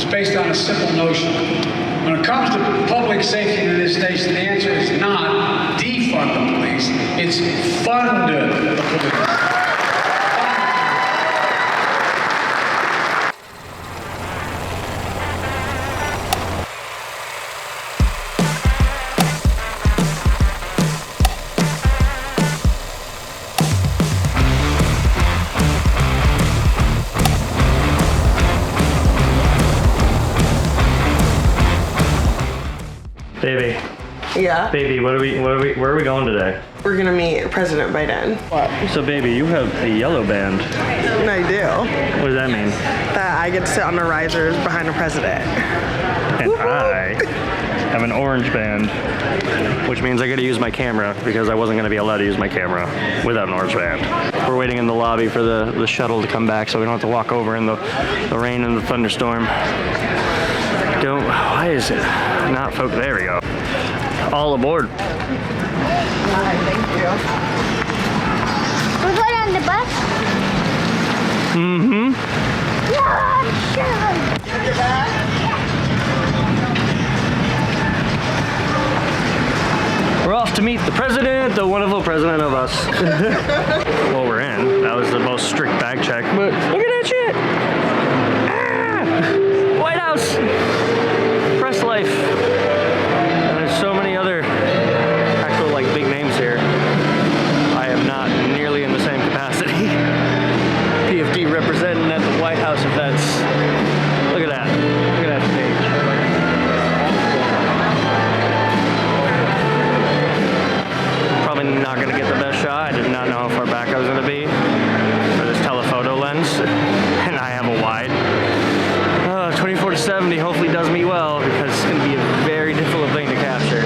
is based on a simple notion. When it comes to public safety in this nation, the answer is not defund the police, it's fund the police. Baby. Yeah? Baby, where are we going today? We're gonna meet President Biden. What? So baby, you have a yellow band. And I do. What does that mean? That I get to sit on the risers behind the president. And I have an orange band, which means I get to use my camera because I wasn't gonna be allowed to use my camera without an orange band. We're waiting in the lobby for the shuttle to come back so we don't have to walk over in the rain and the thunderstorm. Why is it not focused? There we go. All aboard. Hi, thank you. We're going on the bus? Mm-hmm. Yeah, sure. Get back. We're off to meet the president, the wonderful president of us. Well, we're in. That was the most strict bag check, but look at that shit. Ah! White House. Press life. And there's so many other actual like big names here. I am not nearly in the same capacity. P.F.D representing at the White House events. Look at that. Look at that stage. Probably not gonna get the best shot. I did not know how far back I was gonna be for this telephoto lens. And I have a wide. 24-70 hopefully does me well because it's going to be a very difficult thing to capture,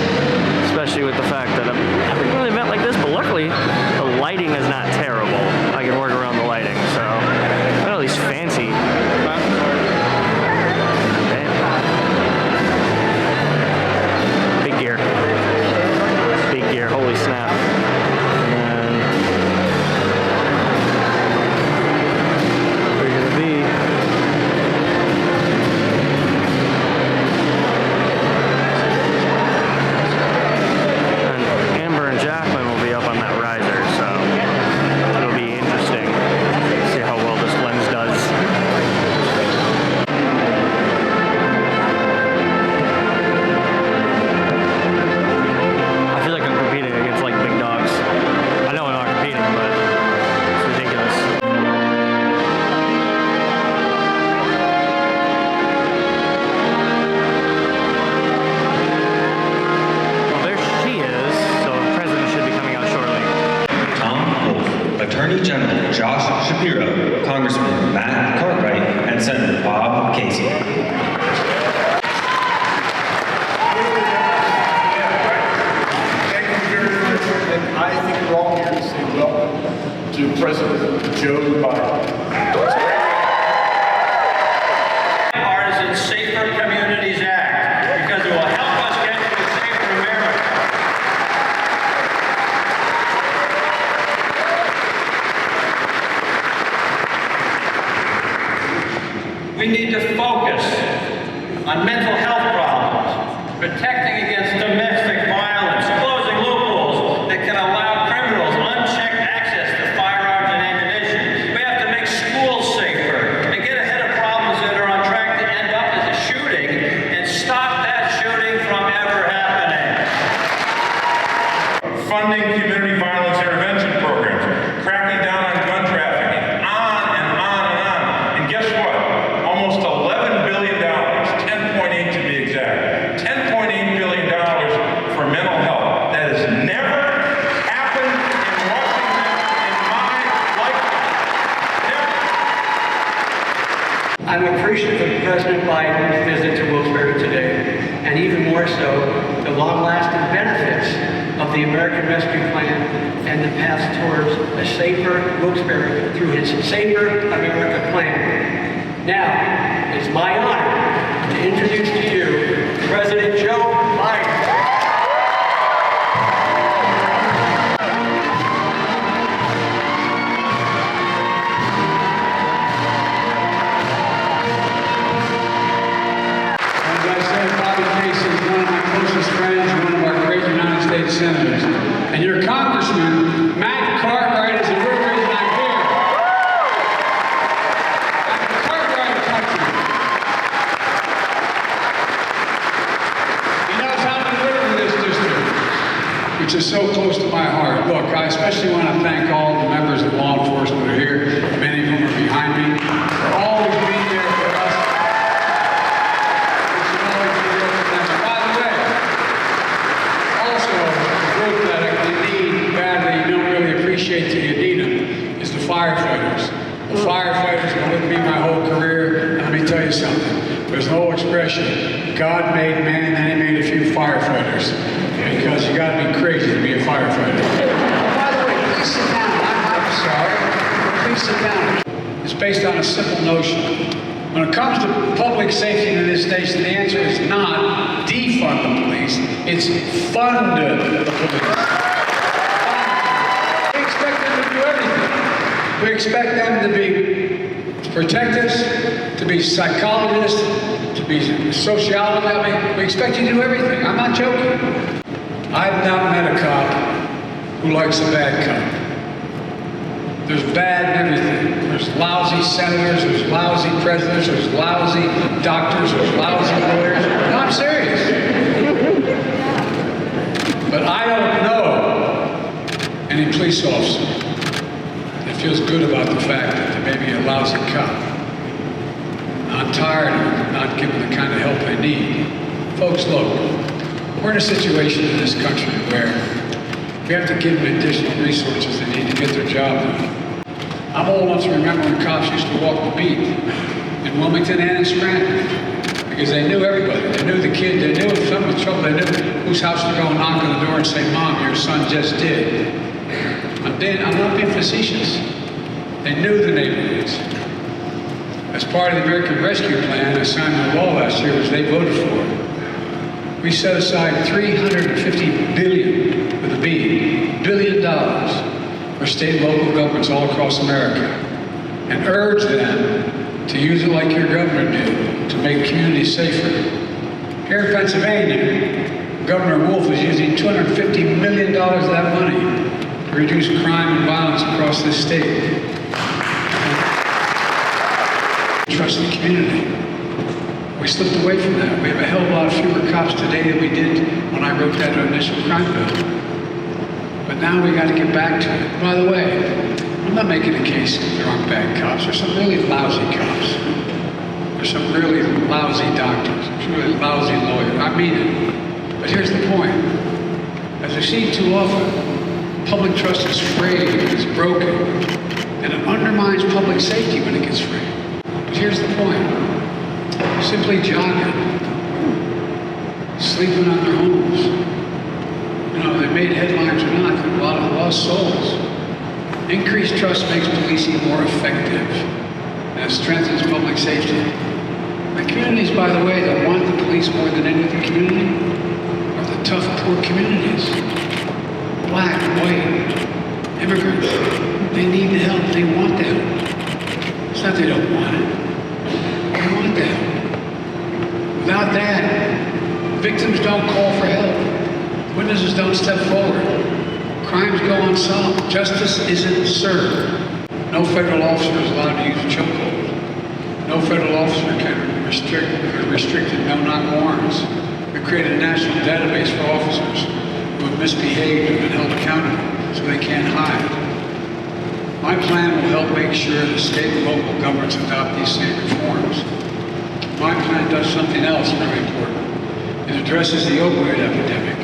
especially with the fact that I'm never doing an event like this, but luckily the lighting is not terrible. I can work around the lighting, so I know these fancy. Big gear. Big gear, holy snap. And we're going to be We need to focus on mental health problems, protecting against domestic violence, closing loopholes that can allow criminals unchecked access to firearms and ammunition. We have to make schools safer and get ahead of problems that are on track to end up as a shooting and stop that shooting from ever happening. Funding community violence intervention programs, cracking down on gun trafficking, on and on and on. And guess what? Almost $11 billion, 10.8 to be exact, $10.8 billion for mental health. That has never happened in Washington in my lifetime. Never. I'm appreciative of President Biden's visit to Wilkes-Barre today, and even more so, the long-lasting benefits of the American Rescue Plan and the path towards a safer Wilkes-Barre through his Safer America Plan. Now, it's my honor to introduce to you President Joe Biden. closest friends, one of our great United States senators. And your congressman, Matt Cartwright, is the real reason I'm here. Cartwright country. He knows how to live in this district, which is so close to my heart. Look, I especially want to thank all the members of law enforcement who are here, many of whom are behind me, for always being there for us. We should always be there for them. And by the way, also a group that I need badly, you don't really appreciate till you need them, is the firefighters. The firefighters have been with me my whole career, and let me tell you something. There's an old expression, God made man and then he made a few firefighters. Because you got to be crazy to be a firefighter. Oh, by the way, please sit down. I'm sorry. Please sit down. It's based on a simple notion. When it comes to public safety in this nation, the answer is not defund the police, it's fund the police. We expect them to do everything. We expect them to protect us, to be psychologists, to be sociologists. I mean, we expect you to do everything. I'm not joking. I've not met a cop who likes a bad cop. There's bad in everything. There's lousy senators, there's lousy presidents, there's lousy doctors, there's lousy lawyers. No, I'm serious. But I don't know any police officer that feels good about the fact that there may be a lousy cop. I'm tired of not giving the kind of help they need. Folks, look. We're in a situation in this country where we have to give them additional resources they need to get their job done. I'm old enough to remember when cops used to walk the beat in Wilmington and in Scranton because they knew everybody. They knew the kid. They knew if someone was trouble. They knew whose house to go and knock on the door and say, "Mom, your son just did." I'm not being facetious. They knew the neighborhoods. As part of the American Rescue Plan, I signed into law last year, which they voted for. We set aside $350 billion, with a B, $billion for state and local governments all across America and urge them to use it like your governor did to make communities safer. Here in Pennsylvania, Governor Wolf is using $250 million of that money to reduce crime and violence across this state. Trust the community. We slipped away from that. We have a hell of a lot fewer cops today than we did when I wrote that initial crime bill. But now we got to get back to it. By the way, I'm not making a case that there aren't bad cops. There's some really lousy cops. There's some really lousy doctors. There's really lousy lawyers. I mean it. But here's the point. As we've seen too often, public trust is frayed, it's broken, and it undermines public safety when it gets frayed. But here's the point. Simply jogging, sleeping on their homes. You know, they made headlines or not, there are a lot of lost souls. Increased trust makes policing more effective, and it strengthens public safety. The communities, by the way, that want the police more than any other community are the tough, poor communities. Black, white, immigrants. They need the help, they want the help. It's not they don't want it. They want the help. Without that, victims don't call for help. Witnesses don't step forward. Crimes go unsolved. Justice isn't served. No federal officer is allowed to use a chokehold. No federal officer can restricted no-knock warrants. We created a national database for officers who have misbehaved and been held accountable so they can't hide. My plan will help make sure the state and local governments adopt these same reforms. My plan does something else very important. It addresses the opioid epidemic.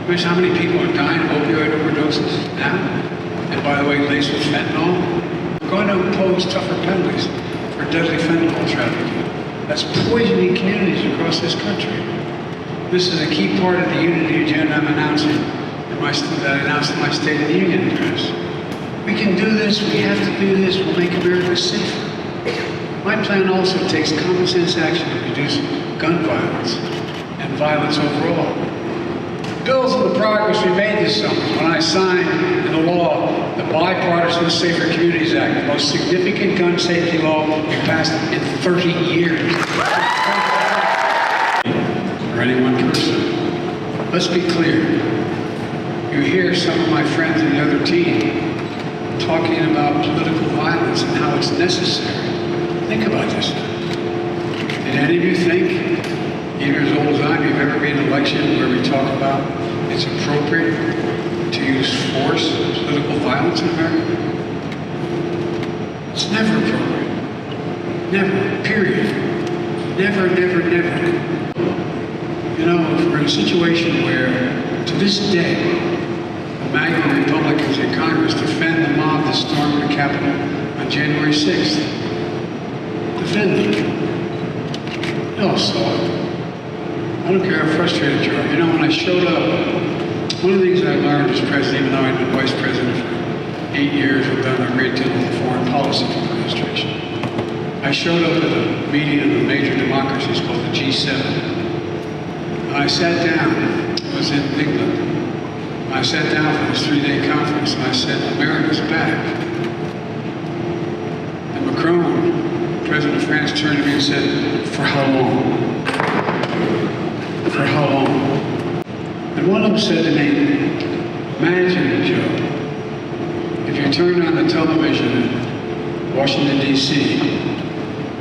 Notice how many people are dying of opioid overdoses now? And by the way, laced with fentanyl? We're going to impose tougher penalties for deadly fentanyl trafficking. That's poisoning communities across this country. This is a key part of the unity agenda I'm announcing, that I announced in my State of the Union address. We can do this, we have to do this, we'll make America safer. My plan also takes common sense action to reduce gun violence and violence overall. Bills of the progress we made this summer when I signed into law the Bipartisan Safer Communities Act, the most significant gun safety law we passed in 30 years. For any one person. let's be clear. You hear some of my friends in the other team talking about political violence and how it's necessary. Think about this. Did any of you think, even as old as I am, you've ever been in an election where we talk about it's appropriate to use force, political violence in America? It's never appropriate. Never, period. Never, never, never. You know, if we're in a situation where, to this day, the MAGA Republicans in Congress defend the mob that stormed the Capitol on January 6th. Defend them. They all saw it. I don't care how frustrated you are. You know, when I showed up, one of the things I learned as president, even though I've been vice president for 8 years, I've done a great deal with the foreign policy administration. I showed up at a meeting of the major democracies called the G7. And I sat down, I was in England. I sat down for this 3-day conference and I said, America's back. And Macron, President of France, turned to me and said, for how long? For how long? And one of them said to me, imagine, Joe, if you turned on the television in Washington, D.C.,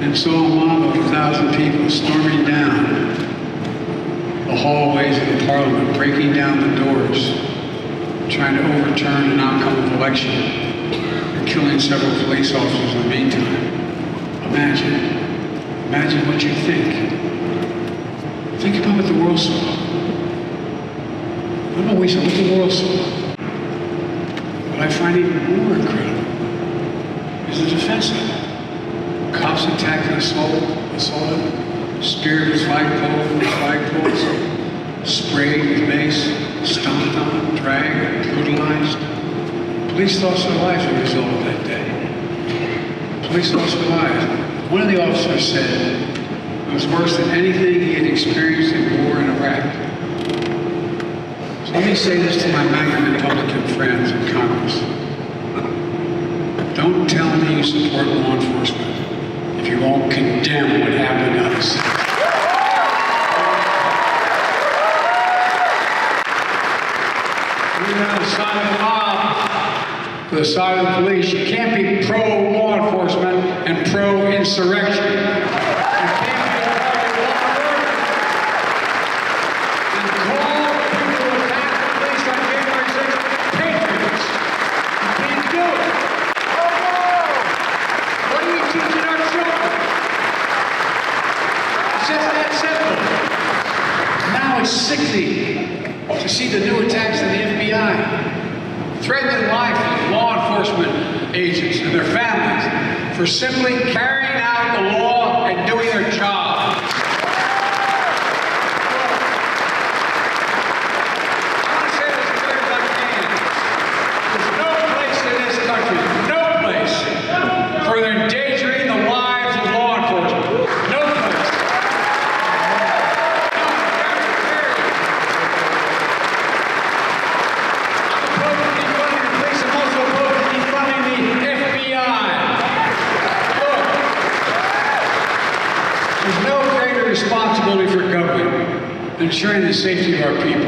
and saw a mob of 1,000 people storming down the hallways of the parliament, breaking down the doors, trying to overturn an outcome of election, and killing several police officers in the meantime. Imagine what you think. Think about what the world saw. I don't know what the world saw. What I find even more incredible is the defense of it. Cops attacked and assaulted, speared with flagpoles, sprayed with mace, stomped on, dragged, brutalized. Police lost their lives as a result of that day. Police lost their lives. One of the officers said it was worse than anything he had experienced in war in Iraq. So let me say this to my MAGA Republican friends in Congress. Don't tell me you support law enforcement if you won't condemn what happened to us. You're on the side of the mob, to the side of the police. You can't be pro-law enforcement and pro-insurrection. You can't be a part of law and call people who attack the police on January 6th patriots. You can't do it. What are you teaching our children? It's just that simple. Now it's sickening to see the new attacks on the FBI, threatening life of law enforcement agents and their families for simply carrying out the law and doing their job. I want to say this as clear as I can. There's no place in this country, no place, for endangering the lives of law enforcement. No place. Responsibility for government, ensuring the safety of our people.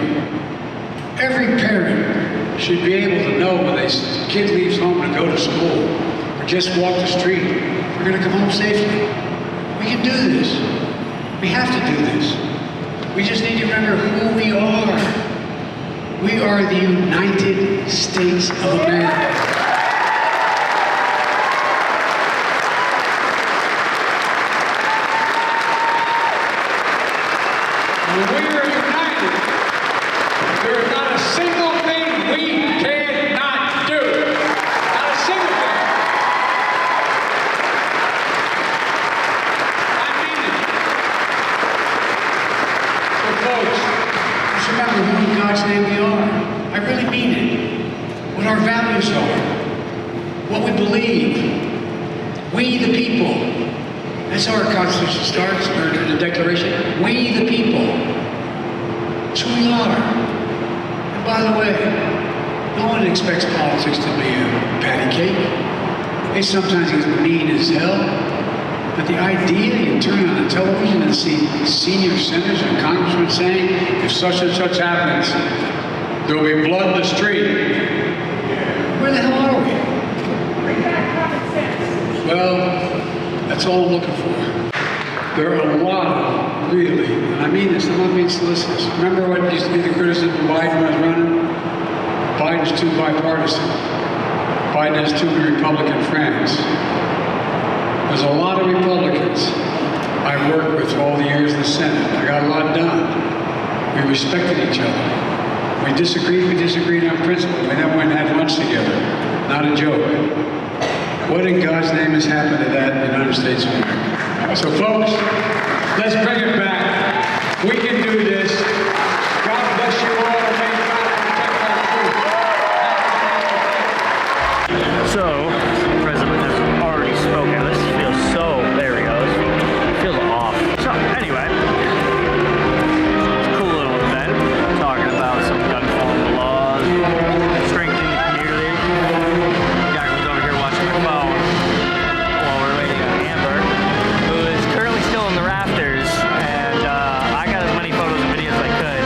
Every parent should be able to know when their kid leaves home to go to school or just walk the street, they're going to come home safely. We can do this. We have to do this. We just need to remember who we are. We are the United States of America. When we are united, there is not a single thing we cannot do. Not a single thing. I mean it. So folks, just remember who in God's name we are. I really mean it. What our values are. What we believe. We the people. That's how our Constitution starts, or the Declaration. We the people. That's who we are. And by the way, no one expects politics to be a patty cake. They sometimes get mean as hell. But the idea you turn on the television and see senior senators and congressmen saying, if such and such happens, there'll be blood in the street. Where the hell are we? Well, that's all I'm looking for. There are a lot of, really, and I mean this, I'm not being solicitous. Remember what used to be the criticism of Biden when I was running? Biden's too bipartisan. Biden has too many Republican friends. There's a lot of Republicans I worked with for all the years in the Senate. I got a lot done. We respected each other. We disagreed on principle. We never went and had lunch together. Not a joke. What in God's name has happened to that in the United States of America? So folks, let's bring it back. We can do this. God bless you all. May God protect our troops. So, the president has already spoken. This feels so, there we go. This feels off. So, anyway, it's a cool little event talking about some gun control laws, strengthening the community. Jack was over here watching my phone while we're waiting on Amber, who is currently still in the rafters, and I got as many photos and videos as I could.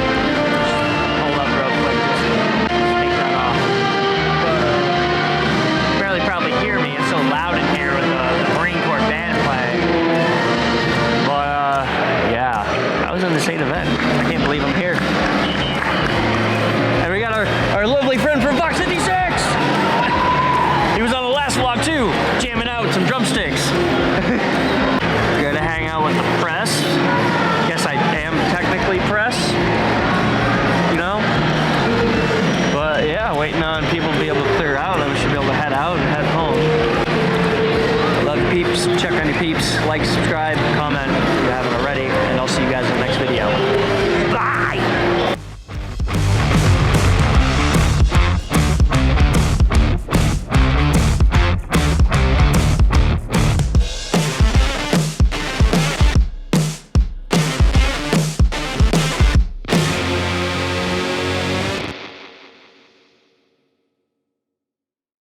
Hold up real quick, just take that off. Barely probably hear me, it's so loud in here with the Marine Corps band playing. But yeah, I was in the same event. I can't believe I'm here.